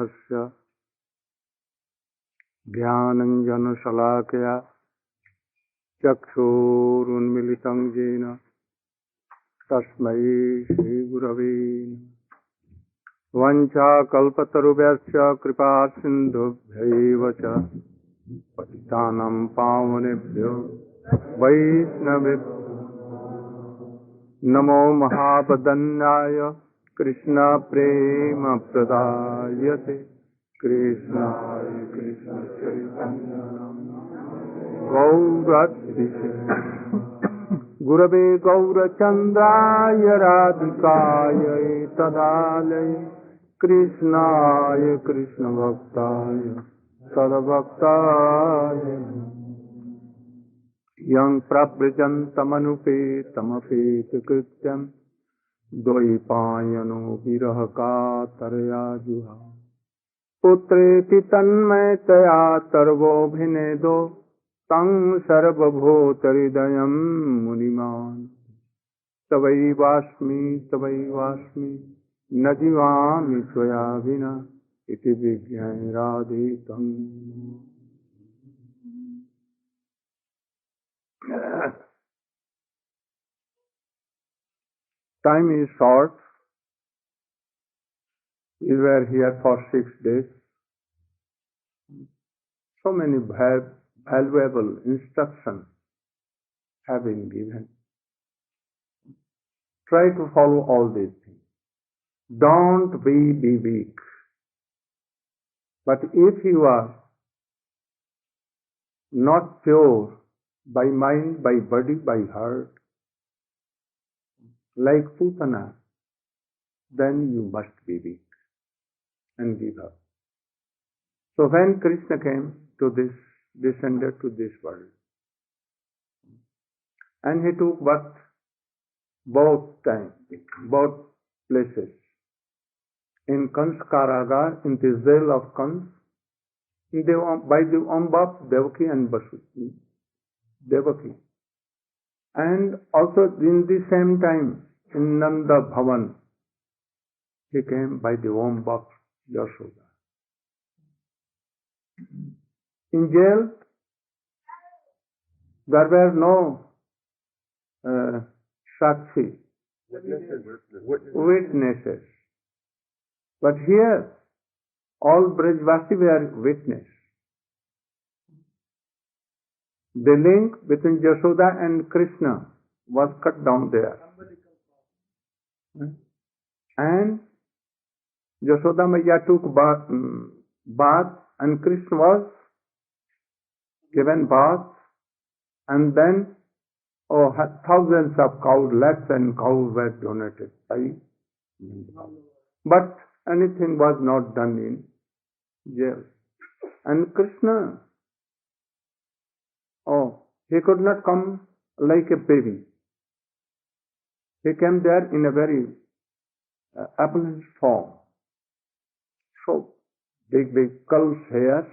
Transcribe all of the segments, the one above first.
समारम्भस्य ज्ञानञ्जनशलाकया चक्षुरुन्मिलितं येन तस्मै श्रीगुरवे नमः। वञ्चाकल्पतरुभ्यश्च कृपासिन्धुभ्यैव च पतितानां पावनेभ्यो वैष्णवेभ्यो नमो महावदन्याय कृष्णप्रेमप्रदायते कृष्णाय कृष्णचैतन्याय गौरतिसे गुरवे गौरचन्द्राय राधिकायै तदालये कृष्णाय कृष्णभक्ताय तद्भक्ताय यं प्रव्रजन्तमनुपेतमपेतकृत्यं द्वैपायनो विरहकातरया जुहा पुत्रेति तन्मयतया तर्वोऽभिनेदो तं सर्वभूतहृदयं मुनिमान् तवैवास्मि न जीवामि त्वया विना इति विज्ञाय राधितं। Time is short. We were here for 6 days. So many valuable instructions have been given. Try to follow all these things. Don't be weak. But if you are not pure by mind, by body, by heart, like Putana, then you must be weak and give up. So when Krishna came to this, descended to this world, and he took birth both places, in Kans Karagar, in the jail of Kans, by the womb of Devaki and Devaki, and also in the same time in Nanda Bhavan, he came by the womb of Yashoda. In jail, there were no Sakshi, witnesses. But here, all Brajvasi were witness. The link between Yashoda and Krishna was cut down there. And Yashoda Maya took bath and Krishna was given bath, and then thousands of cows, lakhs and cows were donated by. But anything was not done in jail. And Krishna, he could not come like a baby. He came there in a very opulent form. So big cul's hairs,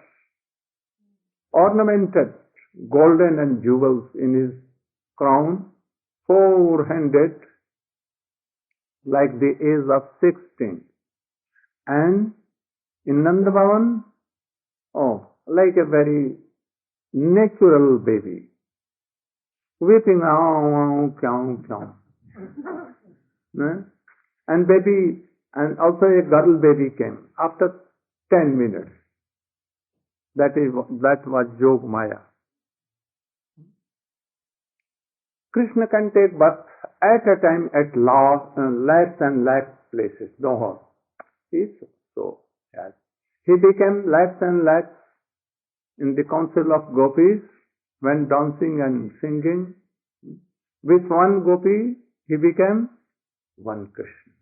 ornamented, golden and jewels in his crown, four-handed, like the age of 16. And in Nanda Bhavan, like a very natural baby, weeping, kyaun. And baby, and also a girl baby came after 10 minutes. That was Jog Maya. Krishna can take birth at a time at lakhs and lakhs places. No, so yes. He became lakhs and lakhs in the council of gopis when dancing and singing. With one gopi, he became one Krishna.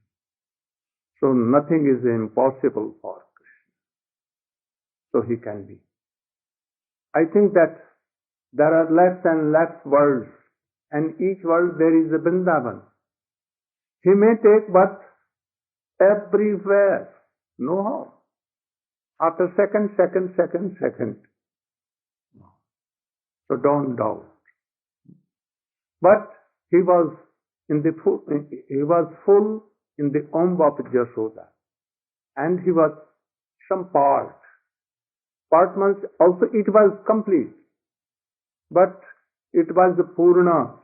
So nothing is impossible for Krishna. So he can be. I think that there are lakhs and lakhs worlds, and each world there is a Vrindavan. He may take birth everywhere. No harm. After second. So don't doubt. But he was full in the womb of Yashoda, and he was some part. Part means also it was complete, but it was the Purna.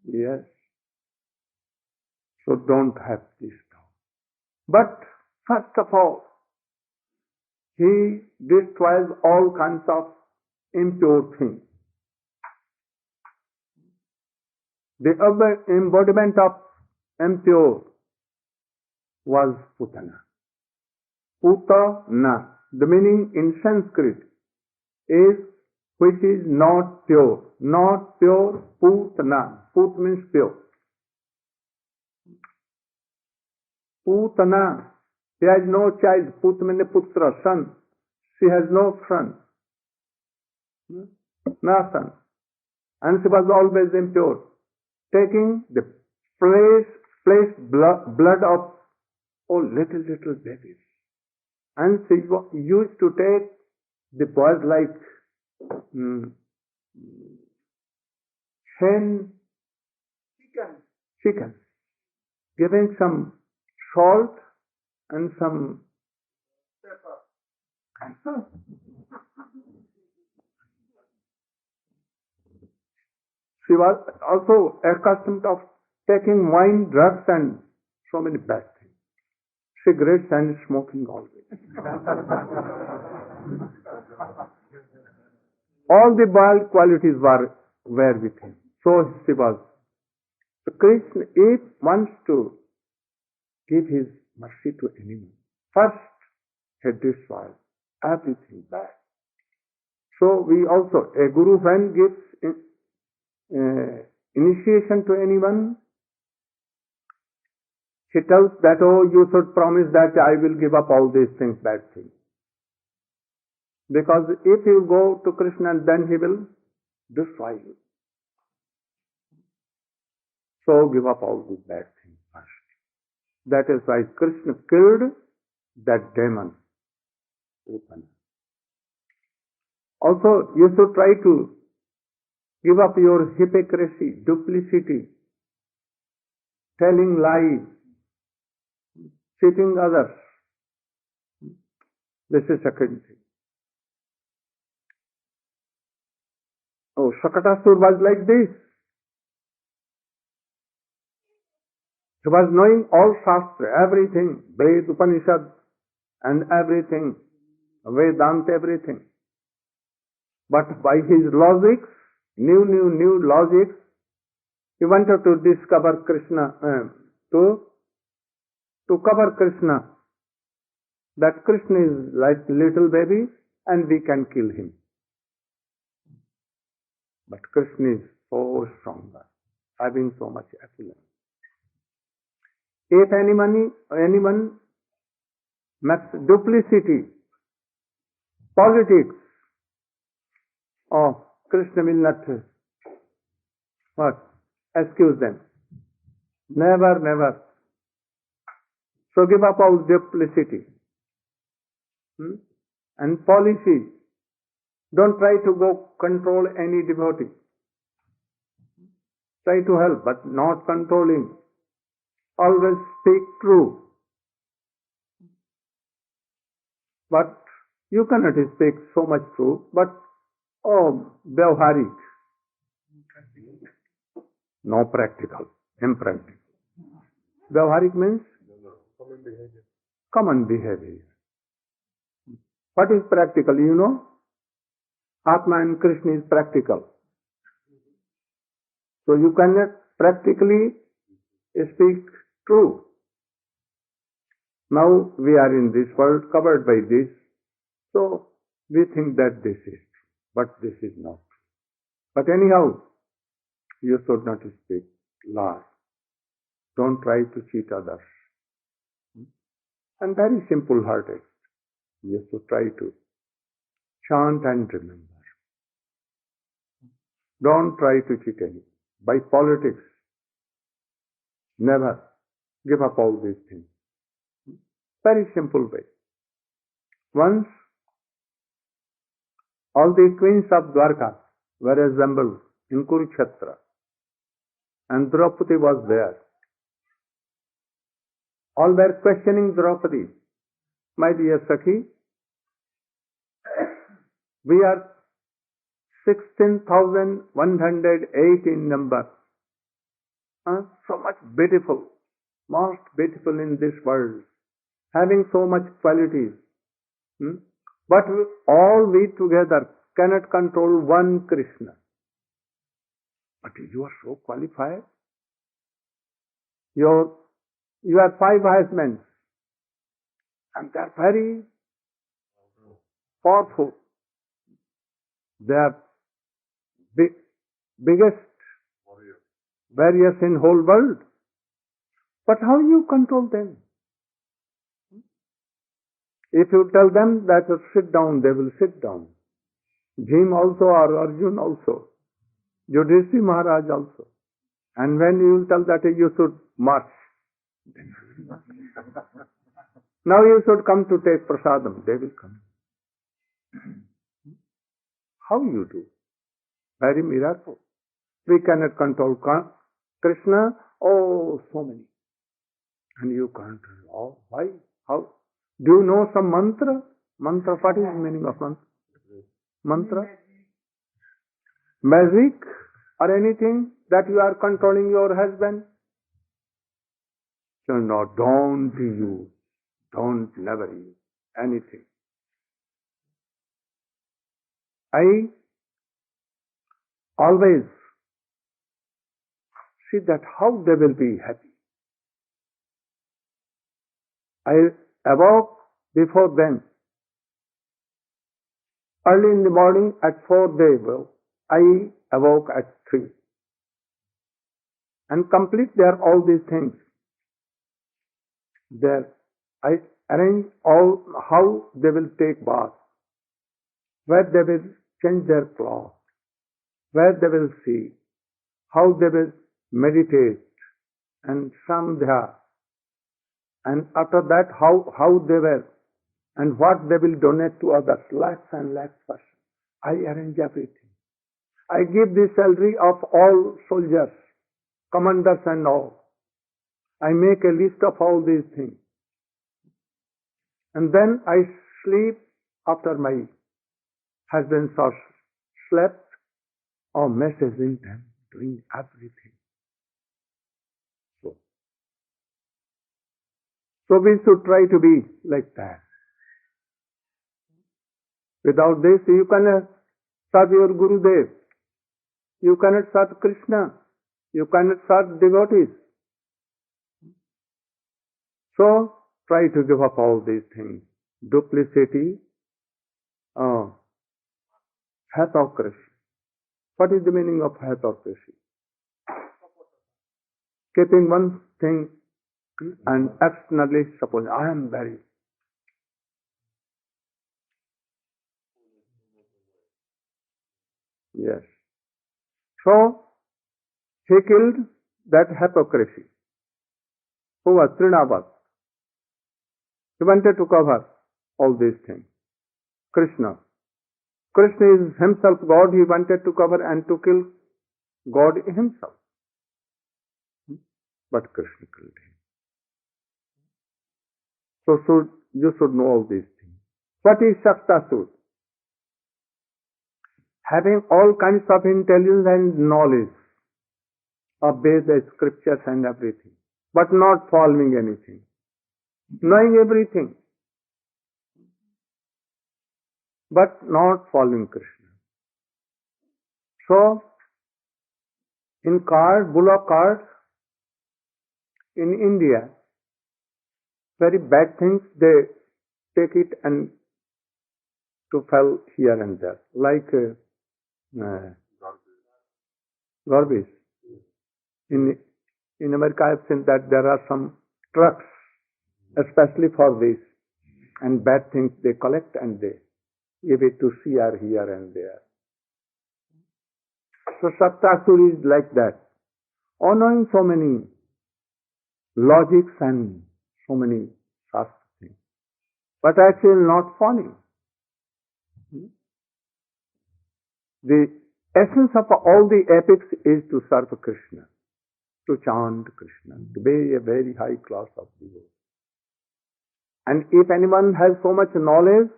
Yes. So don't have this doubt. But first of all, he destroys all kinds of impure things. The embodiment of impure was Putana. Putana. The meaning in Sanskrit is which is not pure. Not pure, Putana. Put means pure. Putana. She has no child. Put means putra, son. She has no son. No son. And she was always impure. Taking the flesh, blood of little babies. And she used to take the boys like chicken, giving some salt and some pepper. She was also accustomed of taking wine, drugs and so many bad things. Cigarettes and smoking always. All the bad qualities were with him. So she was. So Krishna, if wants to give his mercy to anyone, first he destroys everything bad. So we also, a guru when gives initiation to anyone, he tells that, oh, you should promise that I will give up all these things, bad things. Because if you go to Krishna, then he will destroy you. So give up all these bad things first. That is why Krishna killed that demon. Also, you should try to give up your hypocrisy, duplicity, telling lies, cheating others. This is second thing. Oh, Shakatasur was like this. He was knowing all Shastra, everything, Ved, Upanishad, and everything, Vedanta, everything. But by his logics, new logics, he wanted to discover Krishna, to cover Krishna. That Krishna is like little baby and we can kill him. But Krishna is so stronger, having so much affluence. If anyone makes duplicity, politics, oh, Krishna will not excuse them. Never. So give up all duplicity and policy. Don't try to go control any devotee. Try to help, but not controlling. Always speak true. But you cannot speak so much true, but vyavharik. No practical, impractical. Vyavharik means common behavior. What is practical, you know? Atma and Krishna is practical. So you cannot practically speak true. Now we are in this world covered by this, so we think that this is true, but this is not true. But anyhow, you should not speak lies. Don't try to cheat others. And very simple-hearted. You should try to chant and remember. Don't try to cheat anyone. By politics, never give up all these things. Very simple way. Once, all the queens of Dwarka were assembled in Kurukshetra, and Draupadi was there. All were questioning Draupadi. My dear Sakhi, we are 16,108 in number. So much beautiful, most beautiful in this world, having so much qualities. But all we together cannot control one Krishna. But you are so qualified. You have 5 husbands, and they are very powerful. They are biggest warriors in whole world. But how you control them? If you tell them that to sit down, they will sit down. Bhim also or Arjun also. Yudhishthira Maharaj also. And when you will tell that you should march, now you should come to take prasadam, they will come. How you do? Very miracle. We cannot control Krishna. Oh, so many. And you can't. Oh, why? How? Do you know some mantra? Mantra, what is the meaning of mantra? Mantra? Magic or anything that you are controlling your husband? So no, don't use. Don't never use anything. I always see that how they will be happy. I awoke before them. Early in the morning at 4 they will. I awoke at 3. And complete their all these things. There, I arrange all how they will take bath, where they will change their clothes, where they will see, how they will meditate, and sandhya, and after that how they will, and what they will donate to others, lakhs and lakhs persons. I arrange everything. I give the salary of all soldiers, commanders and all. I make a list of all these things. And then I sleep after my husbands are slept or messaging them, doing everything. So we should try to be like that. Without this, you cannot serve your Gurudev. You cannot serve Krishna. You cannot serve devotees. So, try to give up all these things. Duplicity, hypocrisy. What is the meaning of hypocrisy? Keeping one thing and externally supposing, I am very. Yes. So, he killed that hypocrisy. Who was Trinavat? He wanted to cover all these things. Krishna. Krishna is himself God. He wanted to cover and to kill God himself. But Krishna killed him. So you should know all these things. What is Shaktasur? Having all kinds of intelligence and knowledge of the scriptures and everything, but not following anything. Knowing everything, but not following Krishna. So, in cars, bullock cars, in India, very bad things, they take it and to fell here and there, like garbage. In America, I've seen that there are some trucks, especially for this, and bad things they collect and they give it to CR here and there. So Saptasur is like that, knowing so many logics and so many shastra things, but actually not following. The essence of all the epics is to serve Krishna, to chant Krishna, to be a very high class of devotee. And if anyone has so much knowledge,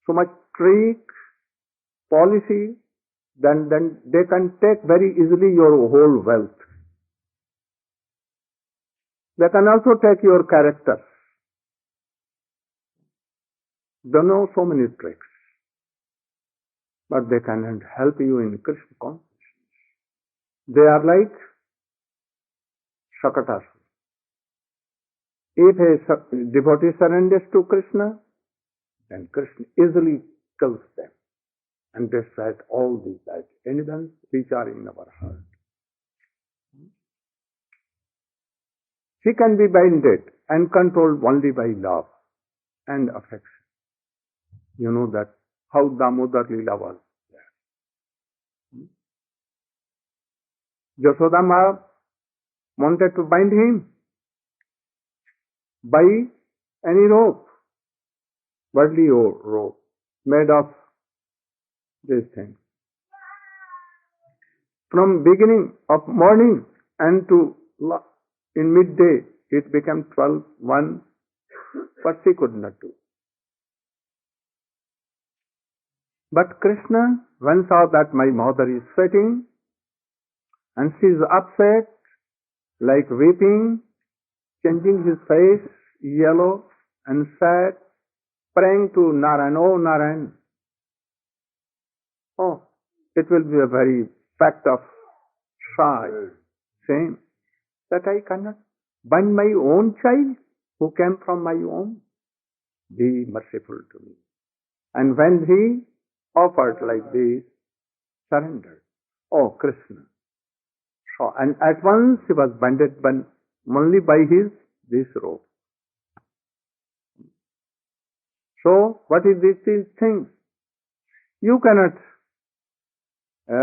so much trick, policy, then they can take very easily your whole wealth. They can also take your character. They know so many tricks, but they cannot help you in Krishna consciousness. They are like Shakatas. If a devotee surrenders to Krishna, then Krishna easily kills them and destroys all these bad elements which are in our heart. He can be binded and controlled only by love and affection. You know that how Damodar Leela was there. Yashoda Ma wanted to bind him by any rope, worldly rope, made of these things. From beginning of morning and to in midday, it became 12, 1, but she could not do. But Krishna, when saw that my mother is sweating, and she is upset, like weeping, changing his face, yellow and sad, praying to Narayan, oh Narayan. Oh, it will be a very fact of shame that I cannot bind my own child who came from my womb. Be merciful to me. And when he offered like this, surrendered. Oh Krishna. So, and at once he was binded only by this rope. So, what is these things? You cannot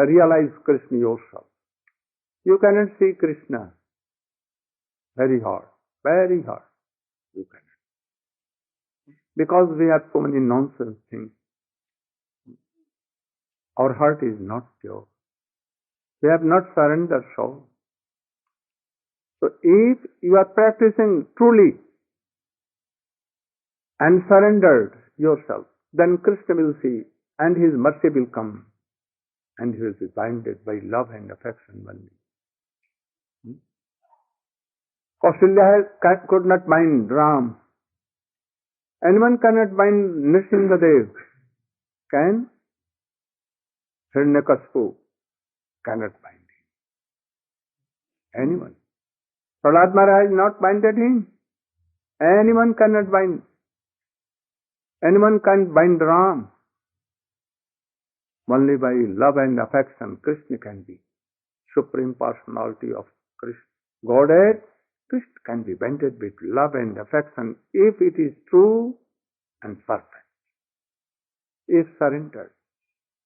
realize Krishna yourself. You cannot see Krishna. Very hard. Very hard. You cannot. Because we have so many nonsense things. Our heart is not pure. We have not surrendered soul. So if you are practicing truly and surrendered yourself, then Krishna will see and his mercy will come and he will be binded by love and affection only. Kausalya could not bind Ram. Anyone cannot bind Nrsimhadev. Can? Hiranyakashipu cannot bind him. Anyone. Prahlad Maharaj not binded him. Anyone cannot bind. Anyone can bind Ram. Only by love and affection Krishna can be. Supreme Personality of Krishna. Godhead, Krishna can be binded with love and affection if it is true and perfect. If surrendered.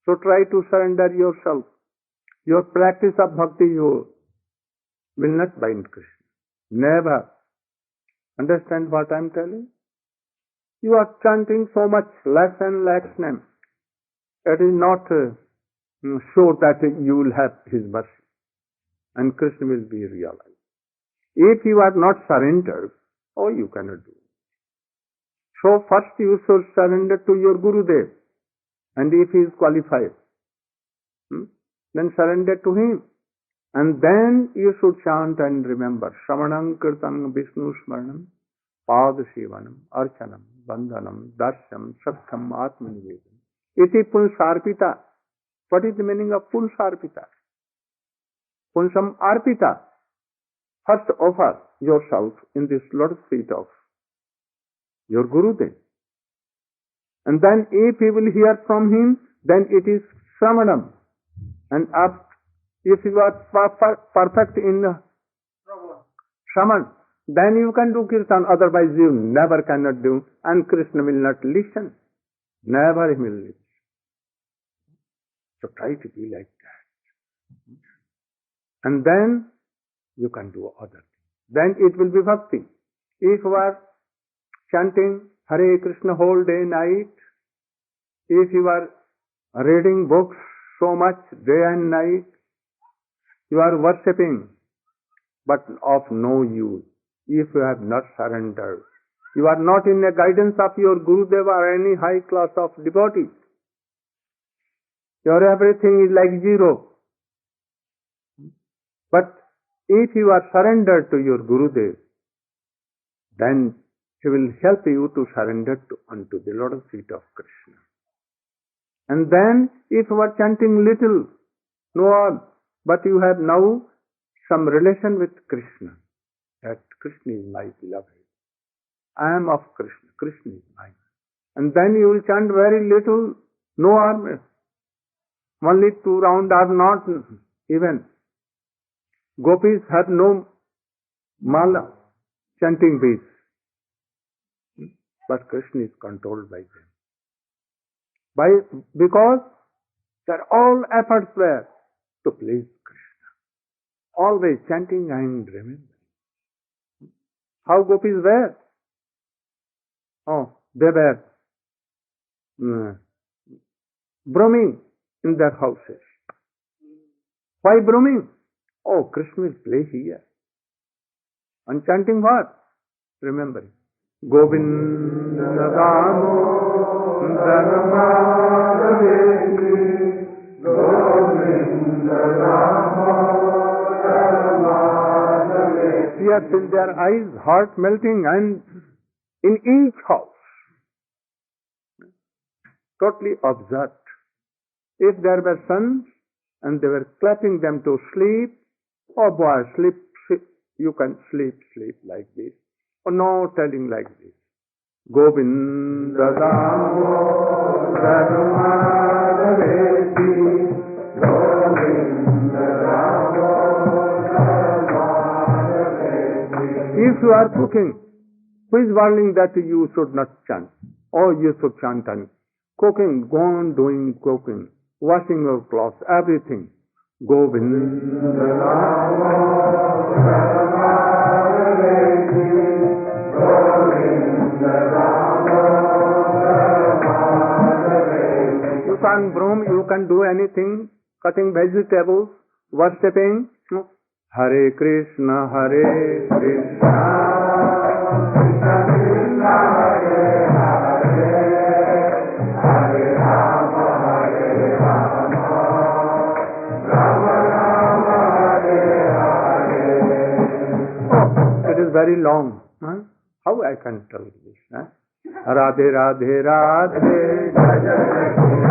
So try to surrender yourself. Your practice of bhakti you will not bind Krishna. Never. Understand what I am telling? You are chanting so much lakhs and lakhs names. It is not sure that you will have his mercy. And Krishna will be realized. If you are not surrendered, oh, you cannot do it. So first you should surrender to your Gurudev. And if he is qualified, then surrender to him. And then you should chant and remember Shravanam Kirtanam Vishnu Smaranam Pada Shivanam Archanam Bandhanam Darsham Sakham Atmanivedam Iti Punsarpita. What is the meaning of Punsarpita? Punsam Arpita. First offer yourself in this lotus feet of your Gurudev. And then if he will hear from him, then it is Shravanam. And if you are perfect in Shravan, then you can do Kirtan, otherwise you never cannot do, and Krishna will not listen. Never he will listen. So try to be like that. And then you can do other things. Then it will be bhakti. If you are chanting Hare Krishna whole day, night, if you are reading books so much day and night, you are worshipping, but of no use if you have not surrendered You are not in the guidance of your Gurudeva or any high class of devotee. Your everything is like zero. But if you are surrendered to your Gurudev, then he will help you to surrender unto the lotus feet of Krishna. And then if you are chanting little, no all, but you have now some relation with Krishna, that Krishna is my beloved. I am of Krishna, Krishna is mine. And then you will chant very little, no harm. Only 2 rounds are not even. Gopis have no mala, chanting beads. But Krishna is controlled by them. Because their all efforts were to please Krishna. Always chanting and remembering. How gopis were? Oh, they were brooming in their houses. Why brooming? Oh, Krishna will play here. And chanting what? Remembering. Govinda Damo Dharmadaveti Govinda Damo Dharmadaveti. Tears in their eyes, heart melting, and in each house, totally observed. If there were sons and they were clapping them to sleep, oh boy, sleep, you can sleep like this. Or no telling like this. Govinda Damo Dharmadaveti Govinda Damo Dharmadaveti. If you are cooking, who is warning that you should not chant? Or you should chant and cooking, go on doing cooking, washing your clothes, everything. Govinda Damo Dharmadaveti Govinda Damo Dharmadaveti. You can broom, you can do anything, cutting vegetables, worshipping. Hare Krishna, Hare Krishna, Krishna Krishna, Hare Hare, Hare Rama, Hare Rama, Rama Rama, Hare Hare. Oh, it is very long. Huh? How I can tell this? Huh? Radhe Radhe Radhe, Jai Jai Radhe,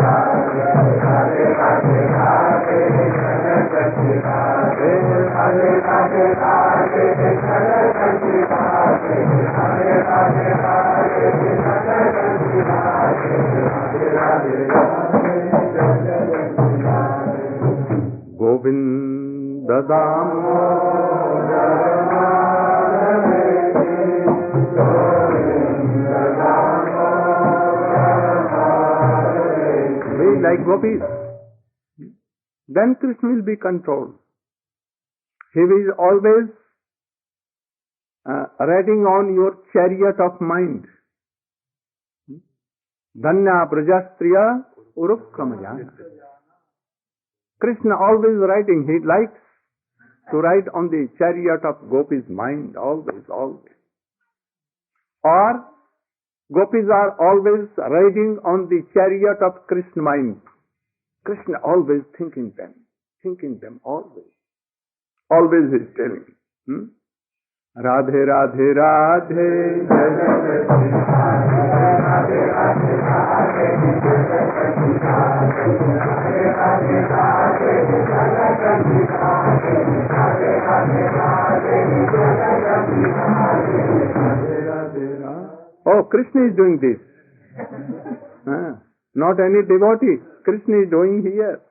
Radhe Radhe Radhe, Jai Jai Radhe, Radhe Radhe Radhe, Jai Jai Radhe, Radhe Radhe Radhe, Jai Jai Radhe, Radhe Radhe Radhe. Govinda Damo Dharmadaveti Govinda Damo Dharmadaveti. Be like gopis. Then Krishna will be controlled. He is always riding on your chariot of mind. Dhanya Brajastriya Urukramaya. Krishna always riding. He likes to ride on the chariot of Gopi's mind, always. Or gopis are always riding on the chariot of Krishna mind. Krishna always thinking them always. Always he is telling. Radhe Radhe Radhe, Jai Jai Radhe, Radhe Radhe Radhe, Jai Jai Radhe, Radhe Radhe Radhe. Oh, Krishna is doing this. Not any devotee. Krishna is doing here.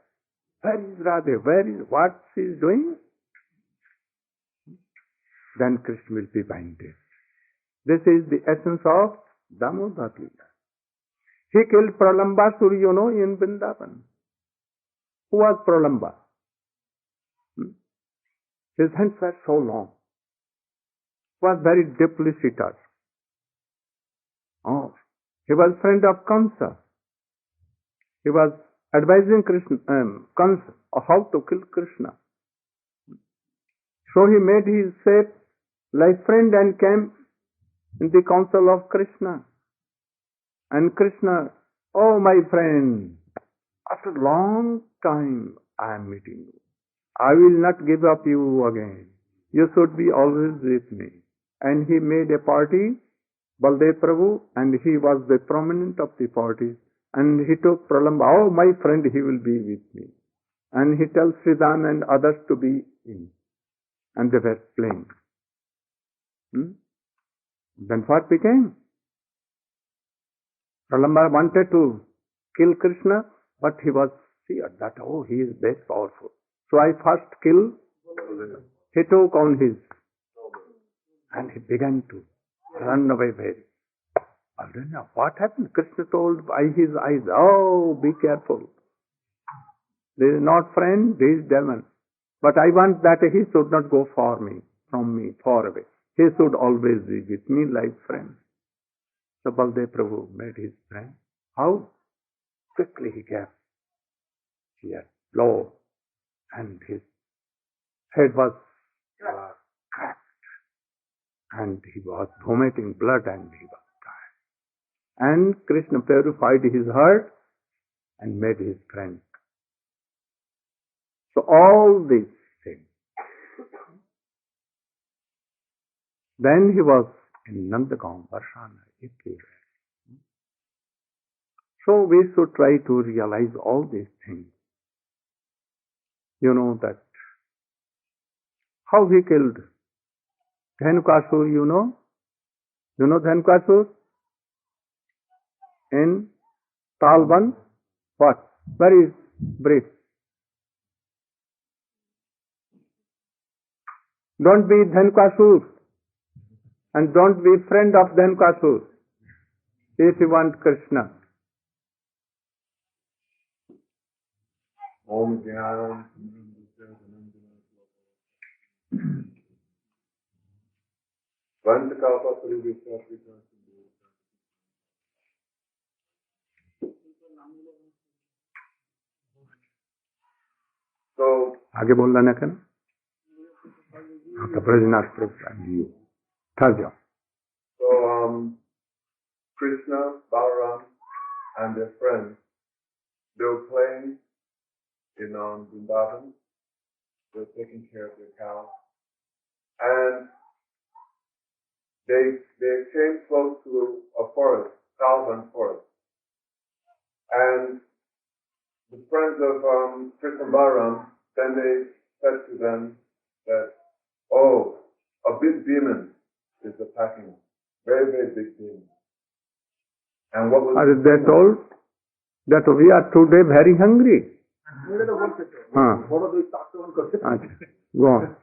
Where is Radhe? What she is doing? Then Krishna will be binded. This is the essence of Damodar Leela. He killed Pralambasur, in Vrindavan. Who was Pralamba? His hands were so long. He was very deeply seated. Oh, he was friend of Kamsa. He was advising Kamsa how to kill Krishna. So he made his shape like friend and came in the council of Krishna. And Krishna, oh my friend, after a long time I am meeting you. I will not give up you again. You should be always with me. And he made a party, Baldev Prabhu, and he was the prominent of the party. And he took Pralamba, oh my friend, he will be with me. And he tells Sridhan and others to be in. And they were playing. Then what became? Pralamba wanted to kill Krishna, but he was feared that, oh, he is very powerful. So I first kill. He took on his, and he began to run away very. What happened? Krishna told by his eyes, oh, be careful. This is not friend, this is demon. But I want that he should not go from me, far away. He should always be with me like friend. So Baldev Prabhu made his friend. How? Quickly he gave here blow, and his head was cracked, and he was vomiting blood, and he was dying. And Krishna purified his heart and made his friend. So all these things. Then he was in Nandagaon, Varshana, everywhere. So we should try to realize all these things. You know that how he killed Dhenukasur, you know? You know Dhenukasur? In Talban? What? Very brief. Don't be Dhenukasur. And don't be friend of Dhenukasur if you want Krishna. Om Jnanam. So, आगे बोलना ना कर तो ब्रजनाथ प्रभु ठहर जाओ. So, Krishna, Balaram, and their friends, they were playing in Vrindavan. They were taking care of their cows, and they came close to a forest, Talban forest, and the friends of Krishna and Balaram, then they said to them that, oh, a big demon is attacking us. Very, very big demon. And what was they told that we are today very hungry. Go on.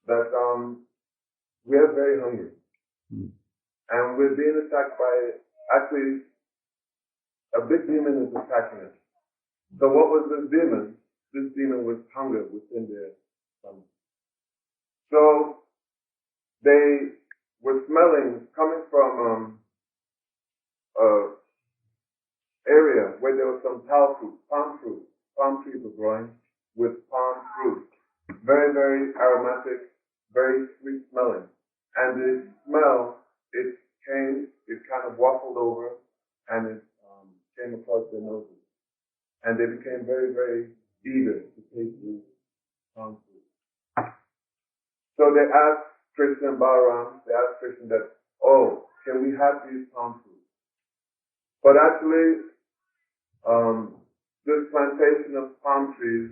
That we are very hungry. And we're being attacked by, actually, a big demon is attacking us. So what was this demon? This demon was hunger within their stomach. So they were smelling, coming from area where there was some palm trees were growing with palm fruit. Very, very aromatic, very sweet smelling. And the smell, it kind of waffled over and it came across their noses. And they became very, very eager to taste these palm fruit. So they asked Krishna and Balaram, they asked Krishna that, oh, can we have these palm fruit? But actually, this plantation of palm trees,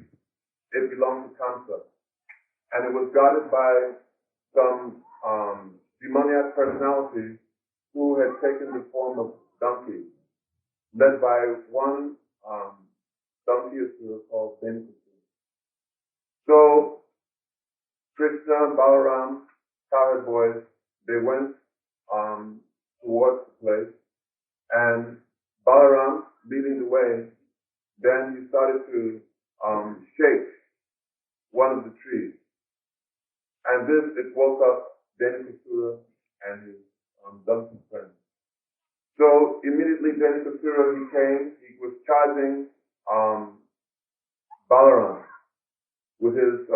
it belonged to Kamsa. And it was guarded by some demoniac personalities who had taken the form of donkeys, led by one donkey called Denikasura. So, Krishna, Balaram, cowherd boys, they went towards the place, and Balaram, leading the way, then he started to shake one of the trees. And this, it woke up Denikasura and his donkey friend. So immediately Denikasura, he was charging Balaram with his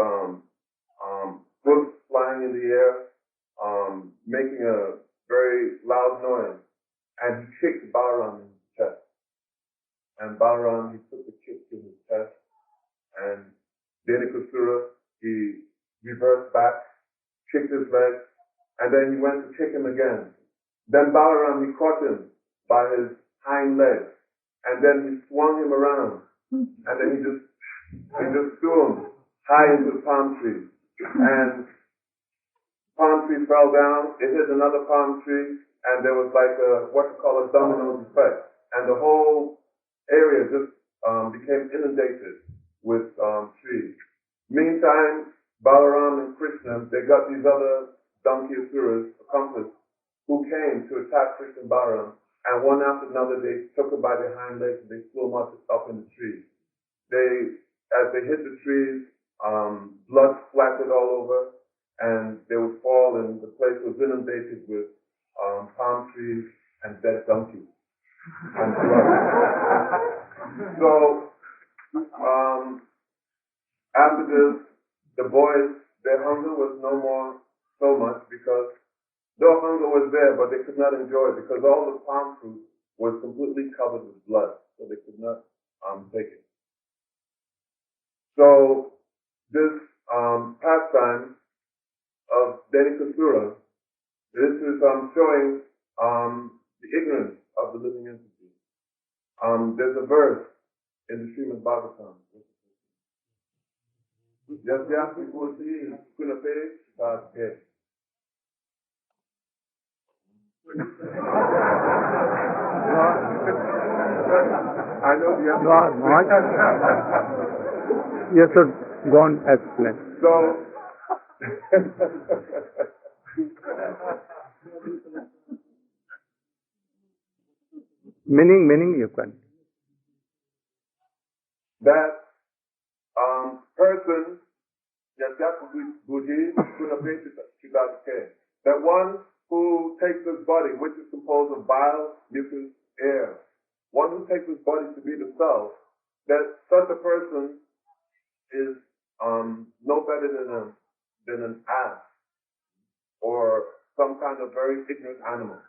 hooves flying in the air, making a noise, and he kicked Balaram in his chest. And Balaram, he took the kick to his chest, and Denikasura, he reversed back, kicked his leg, and then he went to kick him again. Then Balaram, he caught him by his hind leg, and then he swung him around, and then he just threw him high into the palm tree. And palm tree fell down, it hit another palm tree, and there was like what you call a domino effect. And the whole area just became inundated with trees. Meantime, Balaram and Krishna, they got these other donkey asuras, accomplices, who came to attack Krishna and Balaram, and one after another they took them by their hind legs and they flew them up in the trees. As they hit the trees, blood splattered all over, and they would fall, and the place was inundated with palm trees and dead donkeys and blood. So after this, the boys, their hunger was no more so much, because though hunger was there, but they could not enjoy it because all the palm fruit was completely covered with blood, so they could not take it. So this pastime of Denikasura, this is showing the ignorance of the living entity. There's a verse in the Srimad Bhagavatam. Yasyasya kursi kunape sadhe. I know the answer. You should go and explain. So, meaning you can. That person, that one who takes this body, which is composed of bile, mucus, air, one who takes this body to be the self, that such a person is no better than an ass or some kind of very ignorant animal.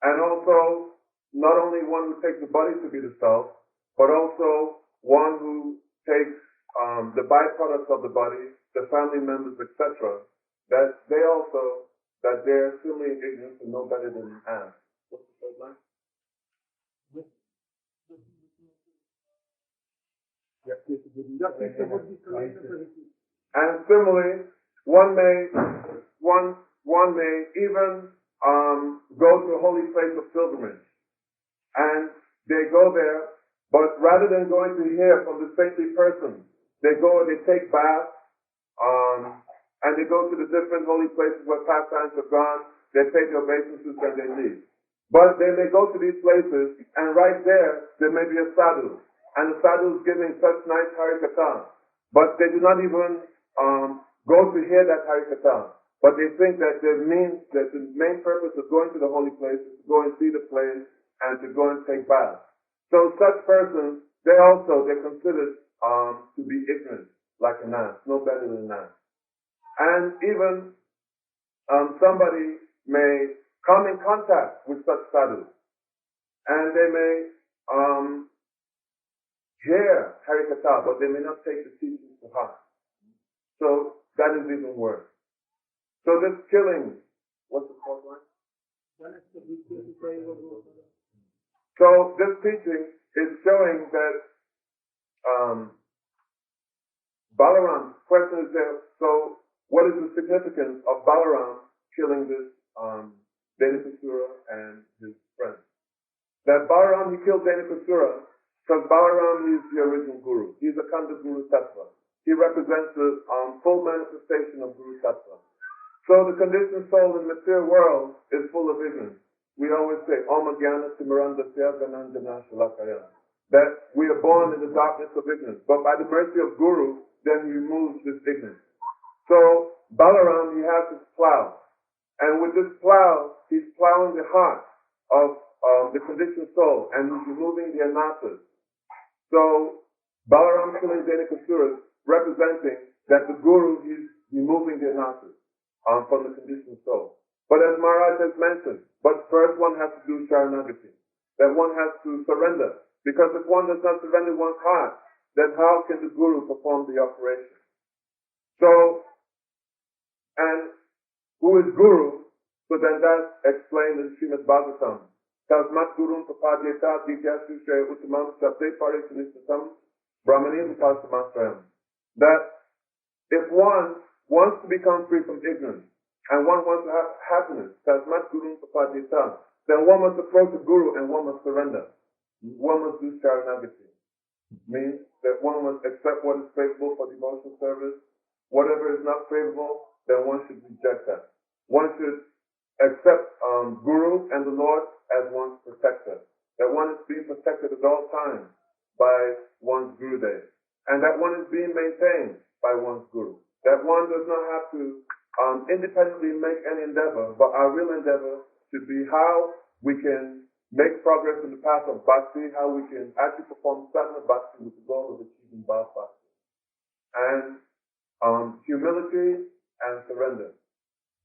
And also, not only one who takes the body to be the self, but also one who takes the byproducts of the body, the family members, etc., that they're similarly ignorant and no better than an ass. What's the third line? And similarly, one may even go to a holy place of pilgrimage, and they go there, but rather than going to hear from the saintly person, they go and they take baths, and they go to the different holy places where pastimes have gone. They pay their obeisances and they leave. But then they go to these places, and right there may be a sadhu. And the sadhu is giving such nice harikatha, but they do not even go to hear that harikatha. But they think that the main purpose of going to the holy place is to go and see the place and to go and take baths. So such persons, they're considered to be ignorant, like an ass, no better than an ass. And even somebody may come in contact with such sadhus, and they may hear harikatha, but they may not take the teachings to heart. So that is even worse. So this killing, what's the fourth line? So this teaching is showing that Balaram's question is there. So what is the significance of Balaram killing this Denikasura and his friends? That Balaram, he killed Denikasura because Balaram is the original guru. He's a Khanda Guru Tattva. He represents the full manifestation of Guru Tattva. So the conditioned soul in the material world is full of ignorance. We always say, Om Jnana Timirandasya Gananjana Shalakaya, that we are born in the darkness of ignorance. But by the mercy of Guru, then he removes this ignorance. So Balaram, he has his plow. And with this plow, he's plowing the heart of the conditioned soul, and he's removing the anatas. So Balaram killing Denikasura, representing that the Guru is removing the anatas from the conditioned soul. But as Maharaj has mentioned. But first one has to do Sharanagati. That one has to surrender. Because if one does not surrender one's heart, then how can the Guru perform the operation? So, and who is Guru? So then that's explained in Srimad Bhagavatam. Tasmat Gurun Papadyeta Dityasu Shaya Uttamam Sapte Parishanistatam Brahmani Vipasamasrayam. That if one wants to become free from ignorance and one wants to have happiness, Tasmat Gurun Papadyeta, then one must approach the Guru and one must surrender. One must do Sharanagati. Means that one must accept what is favorable for devotional service. Whatever is not favorable, then one should reject that. One should accept Guru and the Lord as one's protector. That one is being protected at all times by one's Gurudev. And that one is being maintained by one's Guru. That one does not have to independently make any endeavor, but our real endeavor should be how we can make progress in the path of bhakti, how we can actually perform sadhana bhakti with the goal of achieving bhav bhakti. And humility and surrender.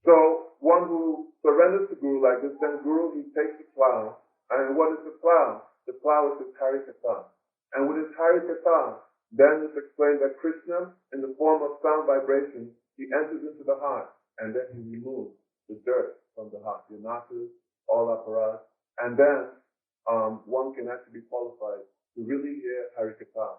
So one who surrenders to Guru like this, then Guru, he takes the plow. And what is the plow? The plow is his Harikatha. And with his Harikatha, then it's explained that Krishna, in the form of sound vibration, he enters into the heart, and then he removes the dirt from the heart, the anatas, all aparas. And then one can actually be qualified to really hear Harikatha